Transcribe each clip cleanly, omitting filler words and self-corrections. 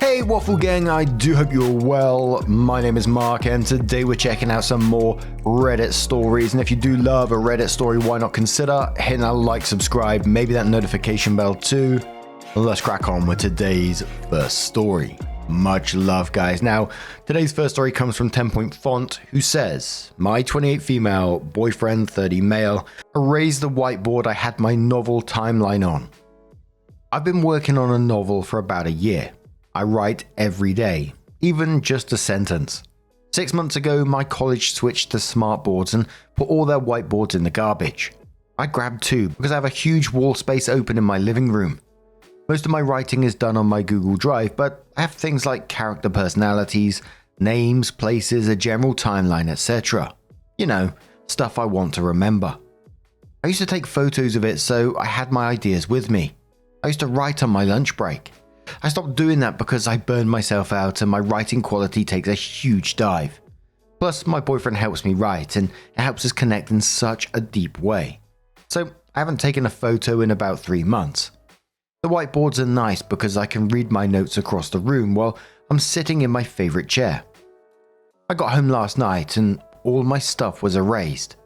Hey Waffle Gang, I do hope you're well. My name is Mark and today we're checking out some more Reddit stories, and if you do love a Reddit story, why not consider hitting that like, subscribe, maybe that notification bell too. Let's crack on with today's first story. Much love, guys. Now, today's first story comes from 10 Font, who says, my 28 female, boyfriend 30 male, erased the whiteboard I had my novel timeline on. I've been working on a novel for about a year. I write every day, even just a sentence. 6 months ago, my college switched to smartboards and put all their whiteboards in the garbage. I grabbed two because I have a huge wall space open in my living room. Most of my writing is done on my Google Drive, but I have things like character personalities, names, places, a general timeline, etc. You know, stuff I want to remember. I used to take photos of it, so I had my ideas with me. I used to write on my lunch break. I stopped doing that because I burned myself out and my writing quality takes a huge dive. Plus, my boyfriend helps me write and it helps us connect in such a deep way. So I haven't taken a photo in about 3 months. The whiteboards are nice because I can read my notes across the room while I'm sitting in my favorite chair. I got home last night and all my stuff was erased.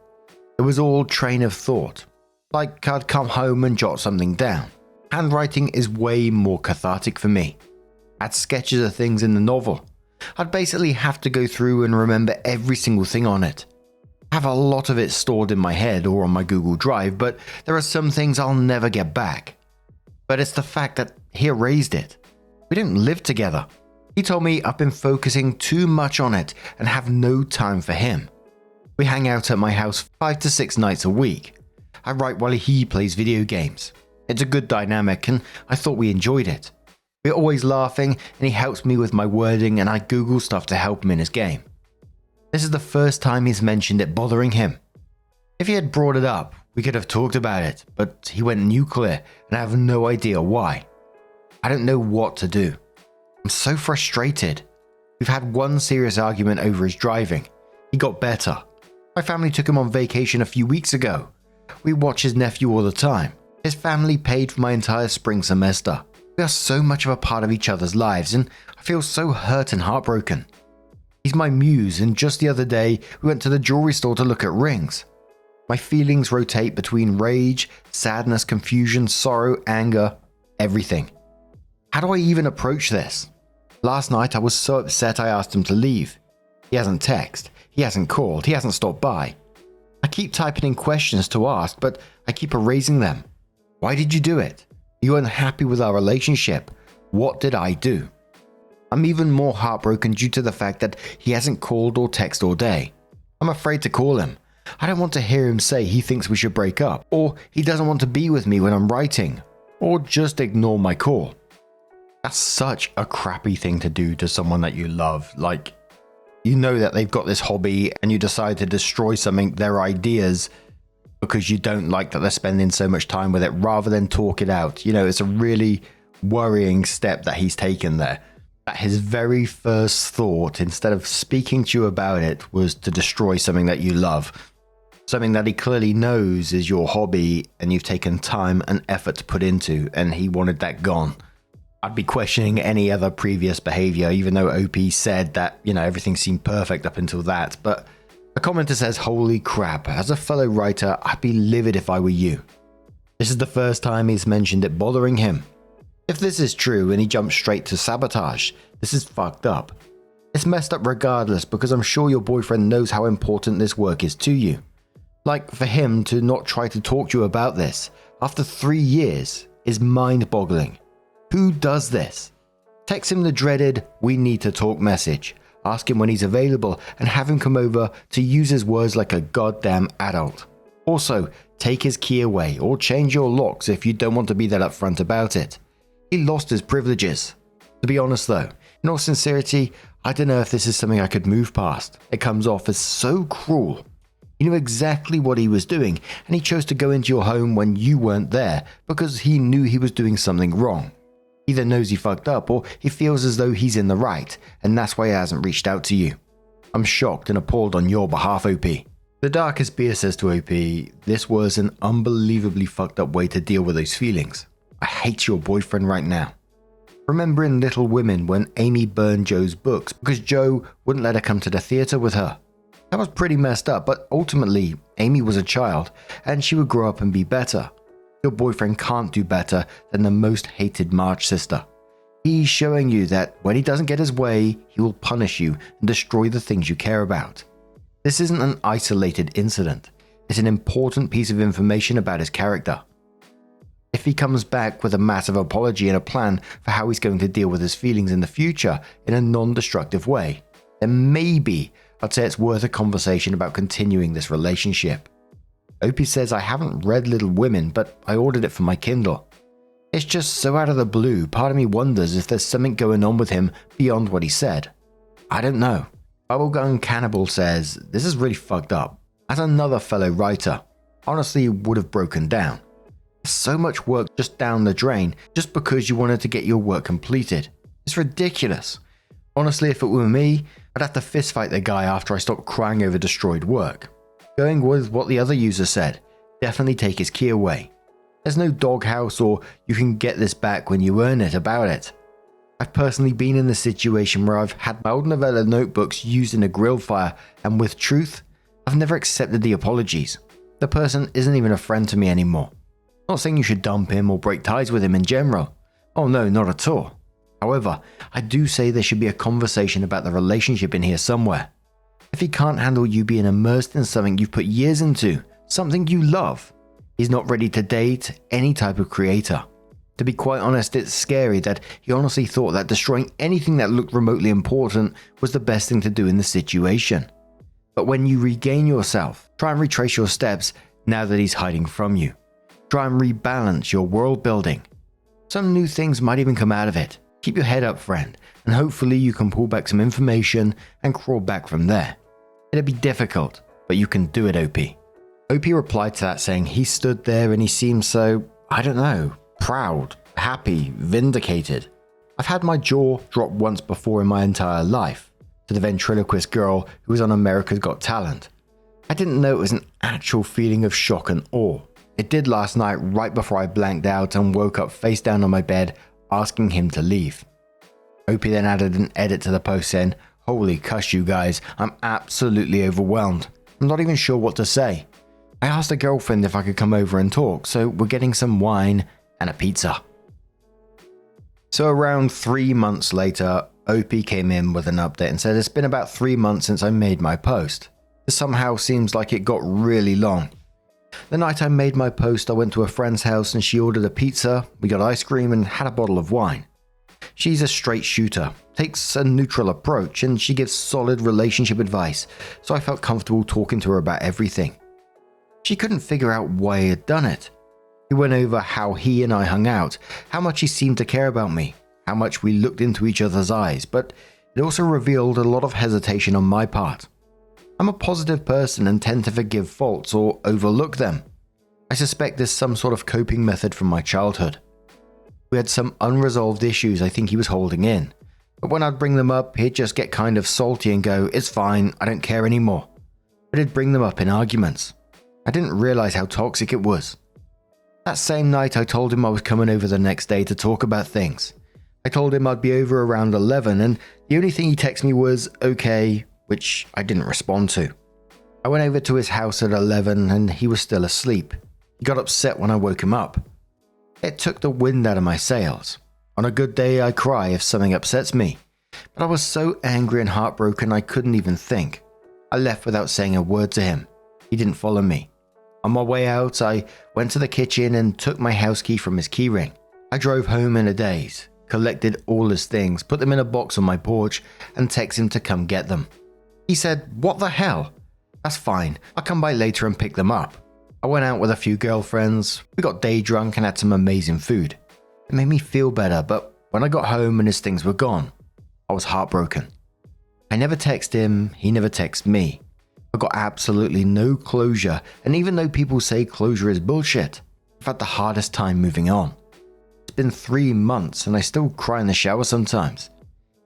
It was all train of thought, like I'd come home and jot something down. Handwriting is way more cathartic for me. I had sketches of things in the novel. I'd basically have to go through and remember every single thing on it. I have a lot of it stored in my head or on my Google Drive, but there are some things I'll never get back. But it's the fact that he erased it. We don't live together. He told me I've been focusing too much on it and have no time for him. We hang out at my house 5 to 6 nights a week. I write while he plays video games. It's a good dynamic and I thought we enjoyed it. We're always laughing and he helps me with my wording and I Google stuff to help him in his game. This is the first time he's mentioned it bothering him. If he had brought it up, we could have talked about it, but he went nuclear and I have no idea why. I don't know what to do. I'm so frustrated. We've had one serious argument over his driving. He got better. My family took him on vacation a few weeks ago. We watch his nephew all the time. His family paid for my entire spring semester. We are so much of a part of each other's lives and I feel so hurt and heartbroken. He's my muse and just the other day we went to the jewelry store to look at rings. My feelings rotate between rage, sadness, confusion, sorrow, anger, everything. How do I even approach this? Last night I was so upset I asked him to leave. He hasn't texted, he hasn't called, he hasn't stopped by. I keep typing in questions to ask, but I keep erasing them. Why did you do it? Are you unhappy with our relationship? What did I do? I'm even more heartbroken due to the fact that he hasn't called or texted all day. I'm afraid to call him. I don't want to hear him say he thinks we should break up, or he doesn't want to be with me when I'm writing, or just ignore my call. That's such a crappy thing to do to someone that you love. Like, you know that they've got this hobby and you decide to destroy something, their ideas, because you don't like that they're spending so much time with it rather than talk it out. You know, it's a really worrying step that he's taken there. That his very first thought, instead of speaking to you about it, was to destroy something that you love. Something that he clearly knows is your hobby and you've taken time and effort to put into, and he wanted that gone. I'd be questioning any other previous behavior, even though OP said that, you know, everything seemed perfect up until that, but a commenter says, holy crap, as a fellow writer, I'd be livid if I were you. This is the first time he's mentioned it bothering him. If this is true and he jumps straight to sabotage, this is fucked up. It's messed up regardless because I'm sure your boyfriend knows how important this work is to you. Like, for him to not try to talk to you about this after 3 years is mind-boggling. Who does this? Text him the dreaded, we need to talk message. Ask him when he's available and have him come over to use his words like a goddamn adult. Also, take his key away or change your locks if you don't want to be that upfront about it. He lost his privileges. To be honest though, in all sincerity, I don't know if this is something I could move past. It comes off as so cruel. He knew exactly what he was doing and he chose to go into your home when you weren't there because he knew he was doing something wrong. He either knows he fucked up or he feels as though he's in the right, and that's why he hasn't reached out to you. I'm shocked and appalled on your behalf, OP. The darkest beer says to OP, this was an unbelievably fucked up way to deal with those feelings. I hate your boyfriend right now. Remembering Little Women when Amy burned Joe's books because Joe wouldn't let her come to the theater with her. That was pretty messed up, but ultimately, Amy was a child and she would grow up and be better. Your boyfriend can't do better than the most hated March sister. He's showing you that when he doesn't get his way, he will punish you and destroy the things you care about. This isn't an isolated incident. It's an important piece of information about his character. If he comes back with a massive apology and a plan for how he's going to deal with his feelings in the future in a non-destructive way, then maybe I'd say it's worth a conversation about continuing this relationship. Opie says I haven't read Little Women, but I ordered it for my Kindle. It's just so out of the blue, part of me wonders if there's something going on with him beyond what he said. I don't know. Bubblegum Cannibal says, this is really fucked up. As another fellow writer, honestly would have broken down. So much work just down the drain just because you wanted to get your work completed. It's ridiculous. Honestly, if it were me, I'd have to fistfight the guy after I stopped crying over destroyed work. Going with what the other user said, definitely take his key away. There's no doghouse or you can get this back when you earn it about it. I've personally been in the situation where I've had my old novella notebooks used in a grill fire, and with truth, I've never accepted the apologies. The person isn't even a friend to me anymore. Not saying you should dump him or break ties with him in general. Oh no, not at all. However, I do say there should be a conversation about the relationship in here somewhere. If he can't handle you being immersed in something you've put years into, something you love, he's not ready to date any type of creator. To be quite honest, it's scary that he honestly thought that destroying anything that looked remotely important was the best thing to do in the situation. But when you regain yourself, try and retrace your steps now that he's hiding from you. Try and rebalance your world building. Some new things might even come out of it. Keep your head up, friend, and hopefully you can pull back some information and crawl back from there. It'll be difficult, but you can do it, Opie. Opie replied to that saying he stood there and he seemed so, I don't know, proud, happy, vindicated. I've had my jaw drop once before in my entire life, to the ventriloquist girl who was on America's Got Talent. I didn't know it was an actual feeling of shock and awe. It did last night right before I blanked out and woke up face down on my bed asking him to leave. Opie then added an edit to the post saying, holy cuss you guys, I'm absolutely overwhelmed. I'm not even sure what to say. I asked a girlfriend if I could come over and talk, so we're getting some wine and a pizza. So around 3 months later, Opie came in with an update and said it's been about 3 months since I made my post. This somehow seems like it got really long. The night I made my post, I went to a friend's house and she ordered a pizza, we got ice cream and had a bottle of wine. She's a straight shooter, takes a neutral approach, and she gives solid relationship advice, so I felt comfortable talking to her about everything. She couldn't figure out why he had done it. We went over how he and I hung out, how much he seemed to care about me, how much we looked into each other's eyes, but it also revealed a lot of hesitation on my part. I'm a positive person and tend to forgive faults or overlook them. I suspect there's some sort of coping method from my childhood. We had some unresolved issues I think he was holding in, but when I'd bring them up, he'd just get kind of salty and go, it's fine, I don't care anymore. But he'd bring them up in arguments. I didn't realize how toxic it was. That same night, I told him I was coming over the next day to talk about things. I told him I'd be over around 11, and the only thing he texted me was, okay, which I didn't respond to. I went over to his house at 11 and he was still asleep. He got upset when I woke him up. It took the wind out of my sails. On a good day, I cry if something upsets me. But I was so angry and heartbroken I couldn't even think. I left without saying a word to him. He didn't follow me. On my way out, I went to the kitchen and took my house key from his keyring. I drove home in a daze, collected all his things, put them in a box on my porch, and texted him to come get them. He said, what the hell? That's fine, I'll come by later and pick them up. I went out with a few girlfriends, we got day drunk and had some amazing food. It made me feel better, but when I got home and his things were gone, I was heartbroken. I never texted him, he never texted me. I got absolutely no closure, and even though people say closure is bullshit, I've had the hardest time moving on. It's been 3 months and I still cry in the shower sometimes.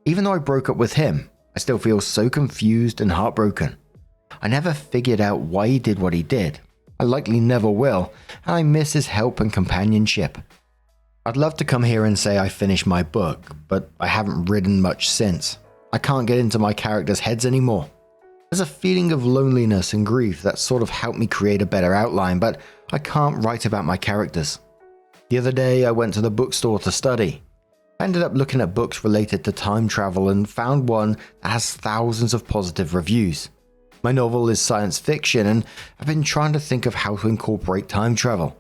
Even though I broke up with him, I still feel so confused and heartbroken. I never figured out why he did what he did. I likely never will, and I miss his help and companionship. I'd love to come here and say I finished my book, but I haven't written much since. I can't get into my characters' heads anymore. There's a feeling of loneliness and grief that sort of helped me create a better outline, but I can't write about my characters. The other day I went to the bookstore to study. I ended up looking at books related to time travel and found one that has thousands of positive reviews. My novel is science fiction and I've been trying to think of how to incorporate time travel.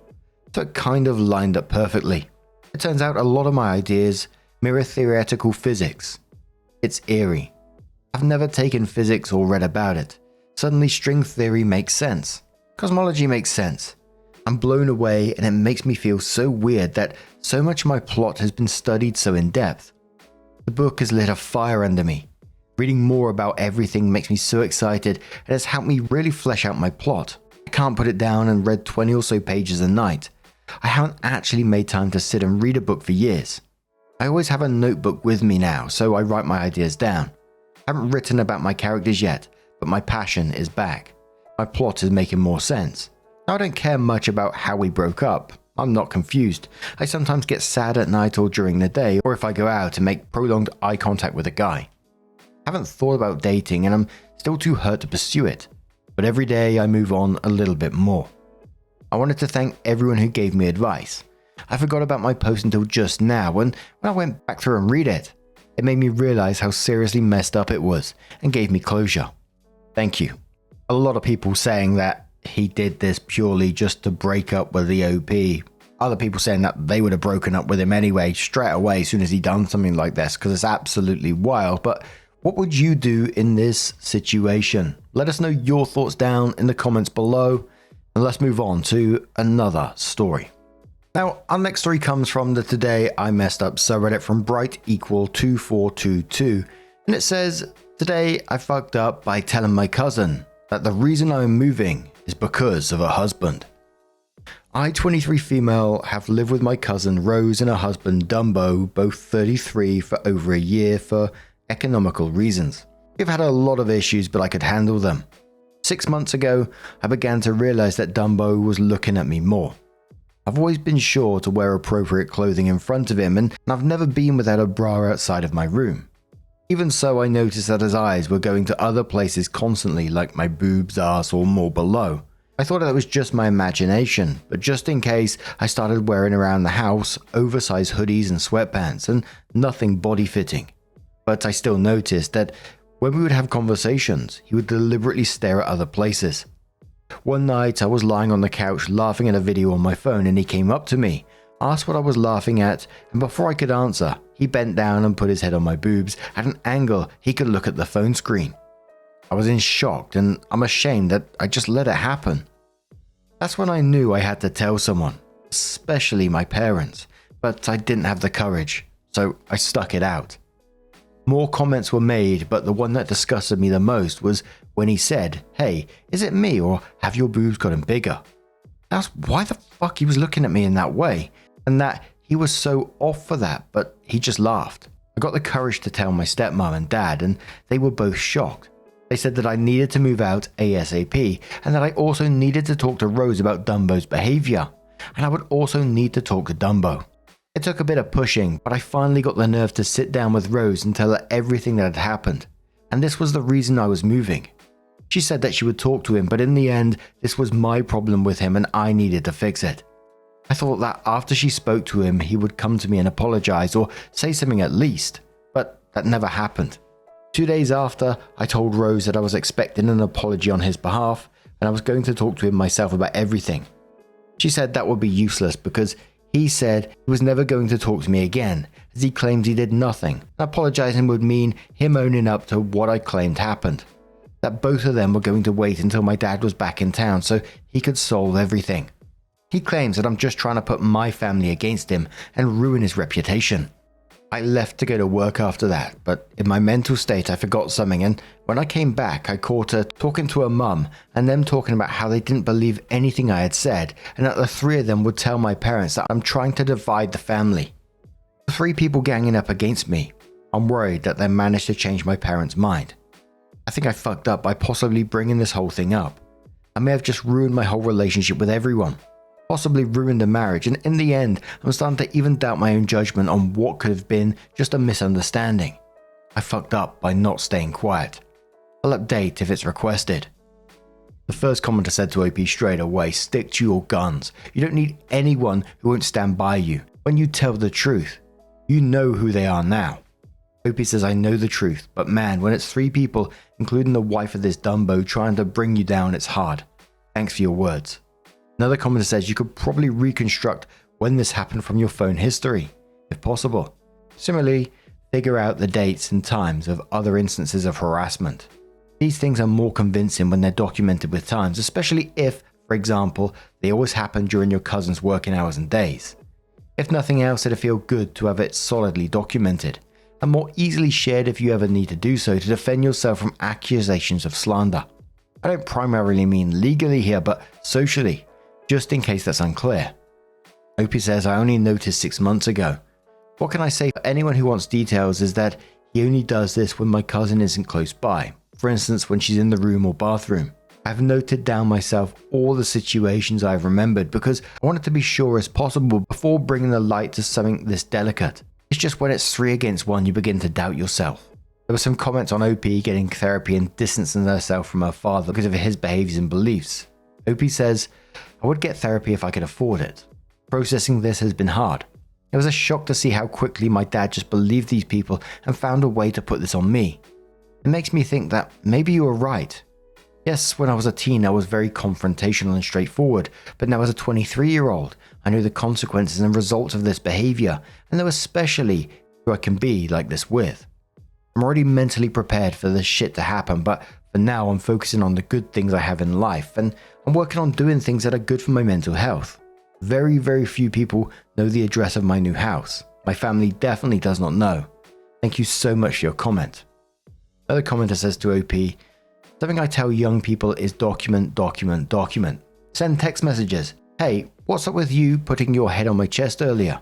So it kind of lined up perfectly. It turns out a lot of my ideas mirror theoretical physics. It's eerie. I've never taken physics or read about it. Suddenly string theory makes sense. Cosmology makes sense. I'm blown away and it makes me feel so weird that so much of my plot has been studied so in depth. The book has lit a fire under me. Reading more about everything makes me so excited and has helped me really flesh out my plot. I can't put it down and read 20 or so pages a night. I haven't actually made time to sit and read a book for years. I always have a notebook with me now, so I write my ideas down. I haven't written about my characters yet, but my passion is back. My plot is making more sense. I don't care much about how we broke up. I'm not confused. I sometimes get sad at night or during the day, or if I go out and make prolonged eye contact with a guy. I haven't thought about dating and I'm still too hurt to pursue it, but every day I move on a little bit more. I wanted to thank everyone who gave me advice. I forgot about my post until just now, and when I went back through and read it, it made me realize how seriously messed up it was and gave me closure. Thank you. A lot of people saying that he did this purely just to break up with the OP. Other people saying that they would have broken up with him anyway, straight away as soon as he done something like this, because it's absolutely wild. But what would you do in this situation? Let us know your thoughts down in the comments below, and let's move on to another story. Now, our next story comes from the Today I Messed Up subreddit from Bright2422, and it says, "Today I fucked up by telling my cousin that the reason I'm moving is because of her husband. I, 23 female, have lived with my cousin Rose and her husband Dumbo, both 33, for over a year for economical reasons. We've had a lot of issues, but I could handle them. 6 months ago, I began to realize that Dumbo was looking at me more. I've always been sure to wear appropriate clothing in front of him, and I've never been without a bra outside of my room. Even so, I noticed that his eyes were going to other places constantly, like my boobs, ass, or more below. I thought that was just my imagination, but just in case, I started wearing around the house oversized hoodies and sweatpants, and nothing body-fitting. But I still noticed that when we would have conversations, he would deliberately stare at other places. One night, I was lying on the couch laughing at a video on my phone, and he came up to me, asked what I was laughing at, and before I could answer, he bent down and put his head on my boobs at an angle he could look at the phone screen. I was in shock, and I'm ashamed that I just let it happen. That's when I knew I had to tell someone, especially my parents, but I didn't have the courage, so I stuck it out. More comments were made, but the one that disgusted me the most was when he said, 'Hey, is it me, or have your boobs gotten bigger?' I asked why the fuck he was looking at me in that way, and that he was so off for that, but he just laughed. I got the courage to tell my stepmom and dad, and they were both shocked. They said that I needed to move out ASAP, and that I also needed to talk to Rose about Dumbo's behavior, and I would also need to talk to Dumbo. It took a bit of pushing, but I finally got the nerve to sit down with Rose and tell her everything that had happened, and this was the reason I was moving. She said that she would talk to him, but in the end, this was my problem with him and I needed to fix it. I thought that after she spoke to him, he would come to me and apologize or say something at least, but that never happened. 2 days after, I told Rose that I was expecting an apology on his behalf and I was going to talk to him myself about everything. She said that would be useless because he said he was never going to talk to me again, as he claimed he did nothing, and apologizing would mean him owning up to what I claimed happened. That both of them were going to wait until my dad was back in town so he could solve everything. He claims that I'm just trying to put my family against him and ruin his reputation. I left to go to work after that, but in my mental state I forgot something, and when I came back I caught her talking to her mum and them talking about how they didn't believe anything I had said, and that the three of them would tell my parents that I'm trying to divide the family. The three people ganging up against me. I'm worried that they managed to change my parents' mind. I think I fucked up by possibly bringing this whole thing up. I may have just ruined my whole relationship with everyone. possibly ruined a marriage, and in the end, I'm starting to even doubt my own judgment on what could have been just a misunderstanding. I fucked up by not staying quiet. I'll update if it's requested. The first commenter said to OP straight away, stick to your guns. You don't need anyone who won't stand by you. When you tell the truth, you know who they are now. OP says, I know the truth, but man, when it's 3 people, including the wife of this Dumbo, trying to bring you down, it's hard. Thanks for your words. Another commenter says you could probably reconstruct when this happened from your phone history, if possible. Similarly, figure out the dates and times of other instances of harassment. These things are more convincing when they're documented with times, especially if, for example, they always happen during your cousin's working hours and days. If nothing else, it'd feel good to have it solidly documented, and more easily shared if you ever need to do so to defend yourself from accusations of slander. I don't primarily mean legally here, but socially, just in case that's unclear. OP says, I only noticed 6 months ago. What can I say for anyone who wants details is that he only does this when my cousin isn't close by, for instance when she's in the room or bathroom. I've noted down myself all the situations I've remembered because I wanted to be sure as possible before bringing the light to something this delicate. It's just when it's 3 against 1 you begin to doubt yourself. There were some comments on OP getting therapy and distancing herself from her father because of his behaviors and beliefs. OP says, I would get therapy if I could afford it. Processing this has been hard. It was a shock to see how quickly my dad just believed these people and found a way to put this on me. It makes me think that maybe you were right. Yes, when I was a teen I was very confrontational and straightforward, but now as a 23-year-old, I know the consequences and results of this behavior, and know especially who I can be like this with. I'm already mentally prepared for this shit to happen, but for now I'm focusing on the good things I have in life, and I'm working on doing things that are good for my mental health. Very, very few people know the address of my new house. My family definitely does not know. Thank you so much for your comment. Another commenter says to OP, something I tell young people is document, document, document. Send text messages. Hey, what's up with you putting your head on my chest earlier?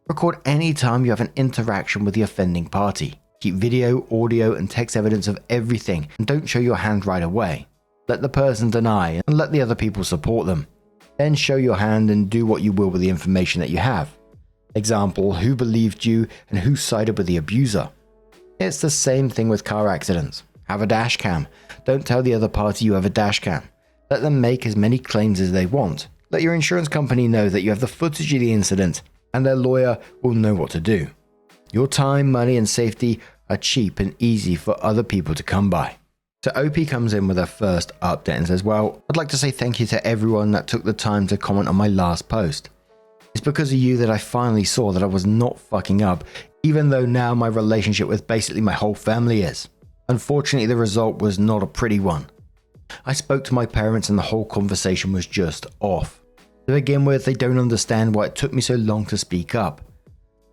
Record any time you have an interaction with the offending party. Keep video, audio, and text evidence of everything and don't show your hand right away. Let the person deny and let the other people support them. Then show your hand and do what you will with the information that you have. Example, who believed you and who sided with the abuser. It's the same thing with car accidents. Have a dash cam. Don't tell the other party you have a dash cam. Let them make as many claims as they want. Let your insurance company know that you have the footage of the incident and their lawyer will know what to do. Your time, money and safety are cheap and easy for other people to come by. So OP comes in with her first update and says, well, I'd like to say thank you to everyone that took the time to comment on my last post. It's because of you that I finally saw that I was not fucking up, even though now my relationship with basically my whole family is. Unfortunately, the result was not a pretty one. I spoke to my parents and the whole conversation was just off. To begin with, they don't understand why it took me so long to speak up.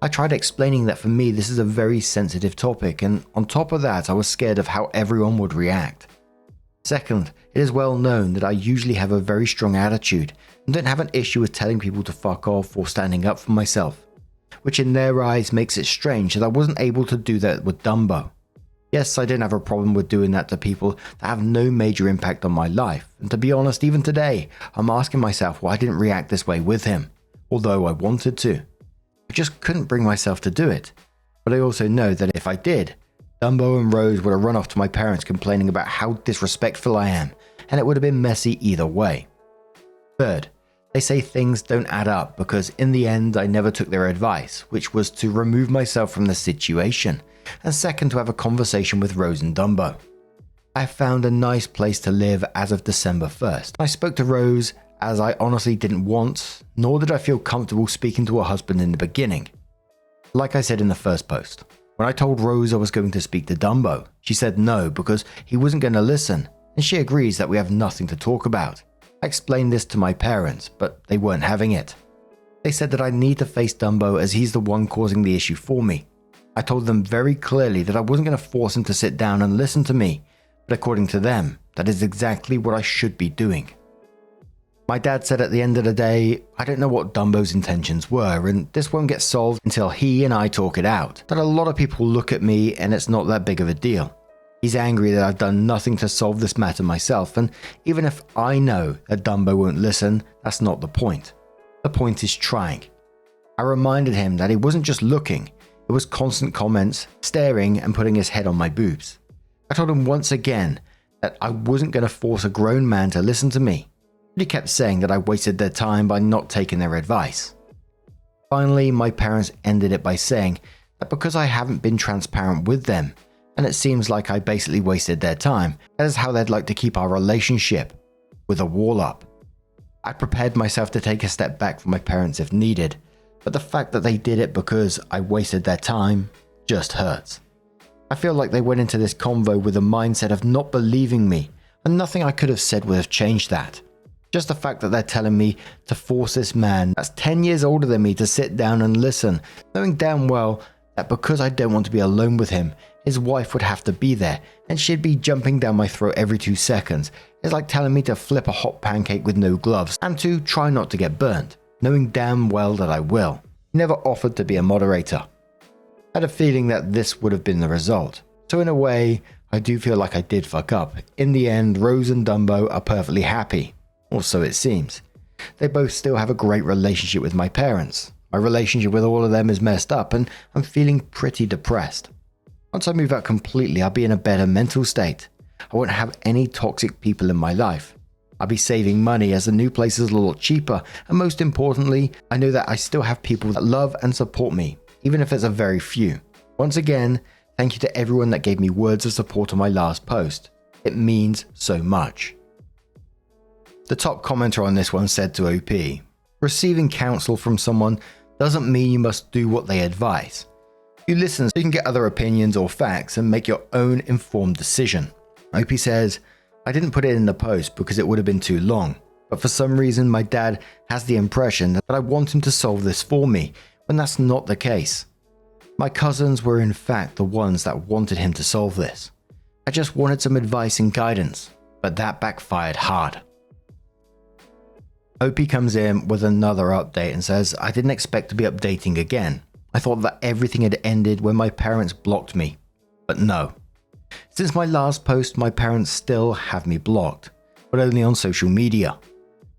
I tried explaining that for me this is a very sensitive topic, and on top of that I was scared of how everyone would react. Second, it is well known that I usually have a very strong attitude and don't have an issue with telling people to fuck off or standing up for myself, which in their eyes makes it strange that I wasn't able to do that with Dumbo. Yes, I didn't have a problem with doing that to people that have no major impact on my life, and to be honest, even today, I'm asking myself why I didn't react this way with him, although I wanted to. I just couldn't bring myself to do it. But I also know that if I did, Dumbo and Rose would have run off to my parents complaining about how disrespectful I am, and it would have been messy either way. Third, they say things don't add up because in the end I never took their advice, which was to remove myself from the situation, and second, to have a conversation with Rose and Dumbo. I found a nice place to live as of December 1st. I spoke to Rose as I honestly didn't want, nor did I feel comfortable speaking to her husband in the beginning. Like I said in the first post, when I told Rose I was going to speak to Dumbo, she said no because he wasn't going to listen, and she agrees that we have nothing to talk about. I explained this to my parents, but they weren't having it. They said that I need to face Dumbo as he's the one causing the issue for me. I told them very clearly that I wasn't going to force him to sit down and listen to me, but according to them, that is exactly what I should be doing. My dad said at the end of the day, I don't know what Dumbo's intentions were, and this won't get solved until he and I talk it out. That a lot of people look at me and it's not that big of a deal. He's angry that I've done nothing to solve this matter myself, and even if I know that Dumbo won't listen, that's not the point. The point is trying. I reminded him that he wasn't just looking, it was constant comments, staring and putting his head on my boobs. I told him once again that I wasn't going to force a grown man to listen to me, but he kept saying that I wasted their time by not taking their advice. Finally, my parents ended it by saying that because I haven't been transparent with them, and it seems like I basically wasted their time, that is how they'd like to keep our relationship, with a wall up. I prepared myself to take a step back from my parents if needed, but the fact that they did it because I wasted their time just hurts. I feel like they went into this convo with a mindset of not believing me, and nothing I could have said would have changed that. Just the fact that they're telling me to force this man that's 10 years older than me to sit down and listen, knowing damn well that because I don't want to be alone with him, his wife would have to be there, and she'd be jumping down my throat every 2 seconds. It's like telling me to flip a hot pancake with no gloves, and to try not to get burnt, knowing damn well that I will. He never offered to be a moderator. I had a feeling that this would have been the result. So in a way, I do feel like I did fuck up. In the end, Rose and Dumbo are perfectly happy. Or so it seems. They both still have a great relationship with my parents. My relationship with all of them is messed up, and I'm feeling pretty depressed. Once I move out completely, I'll be in a better mental state. I won't have any toxic people in my life. I'll be saving money as the new place is a lot cheaper, and most importantly, I know that I still have people that love and support me, even if it's a very few. Once again, thank you to everyone that gave me words of support on my last post. It means so much. The top commenter on this one said to OP, "Receiving counsel from someone doesn't mean you must do what they advise. You listen so you can get other opinions or facts and make your own informed decision." OP says, "I didn't put it in the post because it would have been too long, but for some reason my dad has the impression that I want him to solve this for me, when that's not the case. My cousins were in fact the ones that wanted him to solve this. I just wanted some advice and guidance, but that backfired hard." OP comes in with another update and says, "I didn't expect to be updating again. I thought that everything had ended when my parents blocked me, but no. Since my last post, my parents still have me blocked, but only on social media.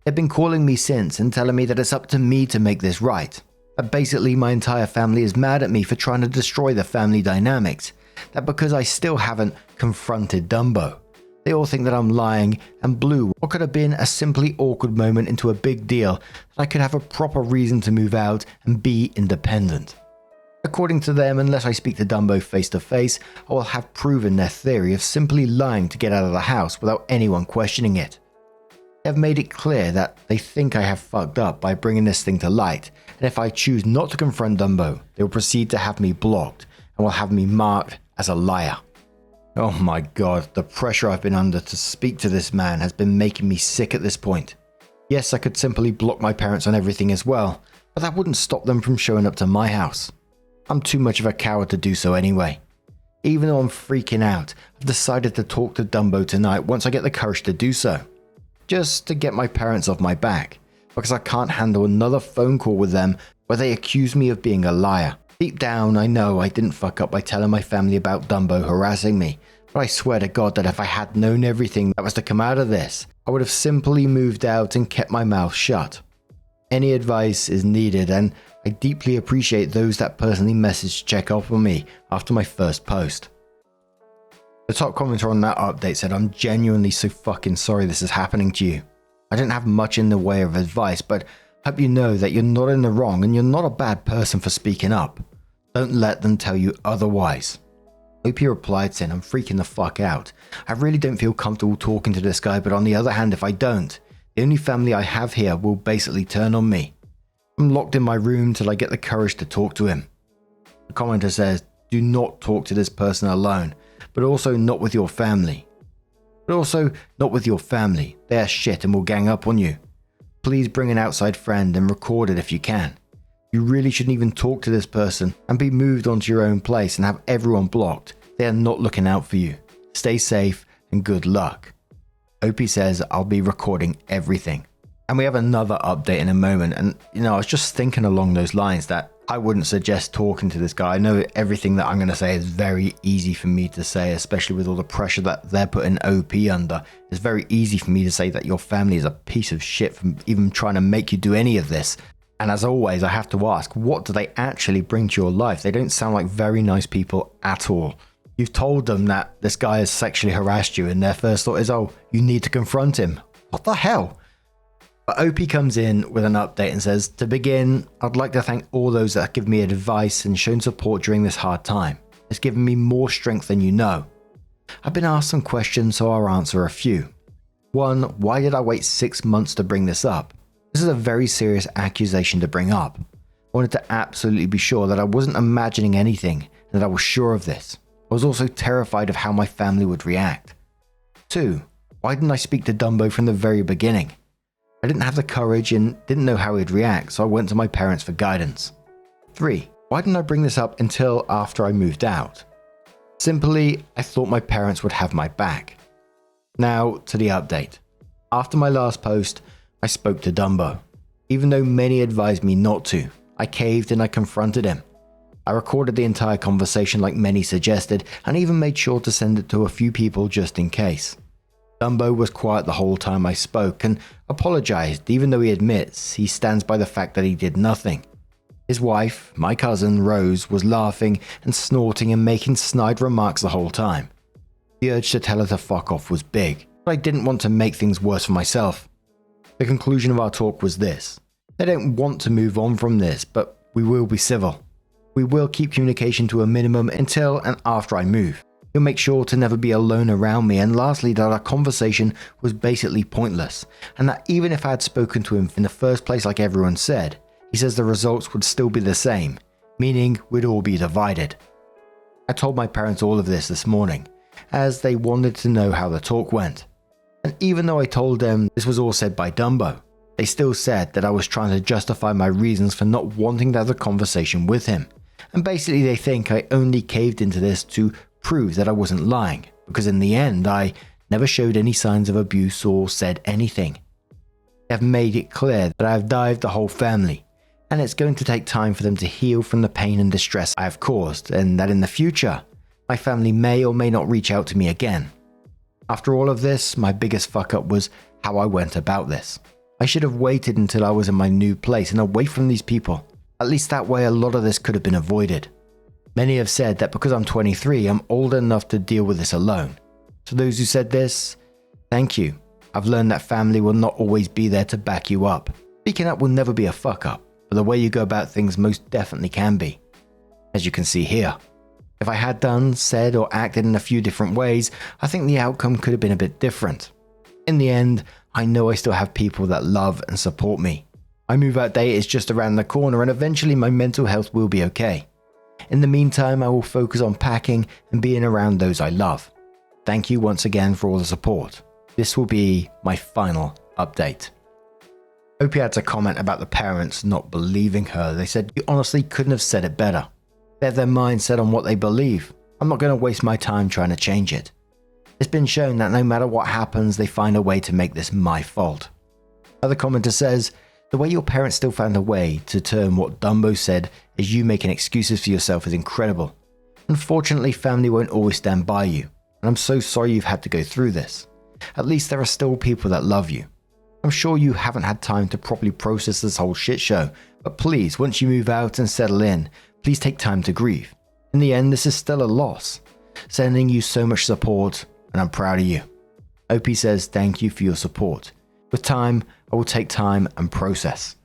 They've been calling me since and telling me that it's up to me to make this right. That basically my entire family is mad at me for trying to destroy the family dynamics. That because I still haven't confronted Dumbo. They all think that I'm lying and blew what could have been a simply awkward moment into a big deal, that I could have a proper reason to move out and be independent. According to them, unless I speak to Dumbo face to face, I will have proven their theory of simply lying to get out of the house without anyone questioning it. They have made it clear that they think I have fucked up by bringing this thing to light, and if I choose not to confront Dumbo, they will proceed to have me blocked and will have me marked as a liar. Oh my god, the pressure I've been under to speak to this man has been making me sick at this point. Yes, I could simply block my parents on everything as well, but that wouldn't stop them from showing up to my house. I'm too much of a coward to do so anyway. Even though I'm freaking out, I've decided to talk to Dumbo tonight once I get the courage to do so. Just to get my parents off my back, because I can't handle another phone call with them where they accuse me of being a liar. Deep down, I know I didn't fuck up by telling my family about Dumbo harassing me, but I swear to God that if I had known everything that was to come out of this, I would have simply moved out and kept my mouth shut. Any advice is needed, and I deeply appreciate those that personally message check up on me after my first post. The top commenter on that update said, "I'm genuinely so fucking sorry this is happening to you. I didn't have much in the way of advice, but hope you know that you're not in the wrong and you're not a bad person for speaking up. Don't let them tell you otherwise." OP replied saying, "I'm freaking the fuck out. I really don't feel comfortable talking to this guy, but on the other hand, if I don't, the only family I have here will basically turn on me. I'm locked in my room till I get the courage to talk to him." The commenter says, "Do not talk to this person alone, but also not with your family. They are shit and will gang up on you. Please bring an outside friend and record it if you can. You really shouldn't even talk to this person and be moved onto your own place and have everyone blocked. They are not looking out for you. Stay safe and good luck." OP says, "I'll be recording everything." And we have another update in a moment, and I was just thinking along those lines that I wouldn't suggest talking to this guy. I know everything that I'm going to say is very easy for me to say, especially with all the pressure that they're putting OP under. It's very easy for me to say that your family is a piece of shit for even trying to make you do any of this. And as always, I have to ask, what do they actually bring to your life? They don't sound like very nice people at all. You've told them that this guy has sexually harassed you, and their first thought is, oh, you need to confront him. What the hell? But OP comes in with an update and says, to begin, I'd like to thank all those that have given me advice and shown support during this hard time. It's given me more strength than you know. I've been asked some questions, so I'll answer a few. 1. Why did I wait 6 months to bring this up? This is a very serious accusation to bring up. I wanted to absolutely be sure that I wasn't imagining anything and that I was sure of this. I was also terrified of how my family would react. 2. Why didn't I speak to Dumbo from the very beginning? I didn't have the courage and didn't know how he'd react, so I went to my parents for guidance. 3. Why didn't I bring this up until after I moved out? Simply, I thought my parents would have my back. Now to the update. After my last post, I spoke to Dumbo. Even though many advised me not to, I caved and I confronted him. I recorded the entire conversation like many suggested, and even made sure to send it to a few people just in case. Dumbo was quiet the whole time I spoke and apologized, even though he admits he stands by the fact that he did nothing. His wife, my cousin Rose, was laughing and snorting and making snide remarks the whole time. The urge to tell her to fuck off was big, but I didn't want to make things worse for myself. The conclusion of our talk was this. They don't want to move on from this, but we will be civil. We will keep communication to a minimum until and after I move. He'll make sure to never be alone around me, and lastly that our conversation was basically pointless, and that even if I had spoken to him in the first place like everyone said, he says the results would still be the same, meaning we'd all be divided. I told my parents all of this morning, as they wanted to know how the talk went. And even though I told them this was all said by Dumbo, they still said that I was trying to justify my reasons for not wanting to have a conversation with him. And basically they think I only caved into this to prove that I wasn't lying, because in the end I never showed any signs of abuse or said anything. They have made it clear that I have dived the whole family, and it's going to take time for them to heal from the pain and distress I have caused, and that in the future, my family may or may not reach out to me again. After all of this, my biggest fuck up was how I went about this. I should have waited until I was in my new place and away from these people. At least that way a lot of this could have been avoided. Many have said that because I'm 23, I'm old enough to deal with this alone. To those who said this, thank you. I've learned that family will not always be there to back you up. Speaking up will never be a fuck up, but the way you go about things most definitely can be. As you can see here. If I had done, said, or acted in a few different ways, I think the outcome could have been a bit different. In the end, I know I still have people that love and support me. My move out date is just around the corner, and eventually my mental health will be okay. In the meantime, I will focus on packing and being around those I love. Thank you once again for all the support. This will be my final update. Opie had a comment about the parents not believing her. They said, you honestly couldn't have said it better. They have their mind set on what they believe. I'm not going to waste my time trying to change it. It's been shown that no matter what happens, they find a way to make this my fault. Another commenter says, the way your parents still found a way to turn what Dumbo said as you making excuses for yourself is incredible. Unfortunately, family won't always stand by you, and I'm so sorry you've had to go through this. At least there are still people that love you. I'm sure you haven't had time to properly process this whole shit show, but please, once you move out and settle in, please take time to grieve. In the end, this is still a loss. Sending you so much support, and I'm proud of you. OP says thank you for your support. With time, I will take time and process.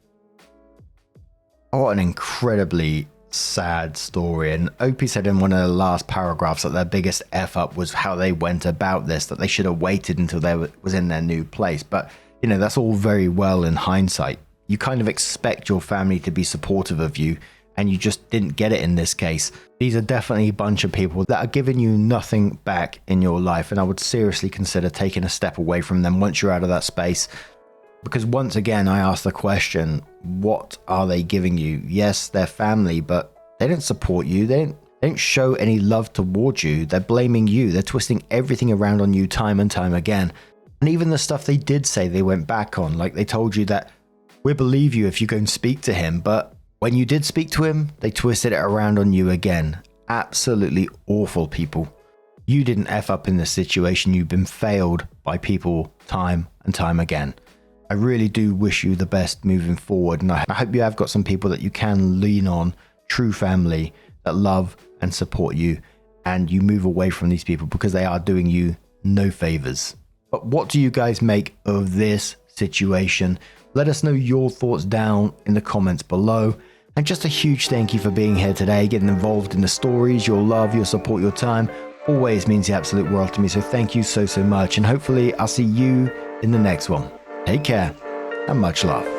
What an incredibly sad story. And OP said in one of the last paragraphs that their biggest F up was how they went about this, that they should have waited until they was in their new place. But, you know, that's all very well in hindsight. You kind of expect your family to be supportive of you, and you just didn't get it in this case. These are definitely a bunch of people that are giving you nothing back in your life, and I would seriously consider taking a step away from them once you're out of that space. Because once again, I ask the question, what are they giving you? Yes, they're family, but they don't support you. They don't show any love towards you. They're blaming you. They're twisting everything around on you time and time again. And even the stuff they did say they went back on, like they told you that we believe you if you go and speak to him, but When you did speak to him, they twisted it around on you again. Absolutely awful people. You didn't F up in this situation. You've been failed by people time and time again. I really do wish you the best moving forward. And I hope you have got some people that you can lean on, true family that love and support you, and you move away from these people because they are doing you no favors. But what do you guys make of this situation? Let us know your thoughts down in the comments below. And just a huge thank you for being here today, getting involved in the stories. Your love, your support, your time always means the absolute world to me. So thank you so much. And hopefully I'll see you in the next one. Take care and much love.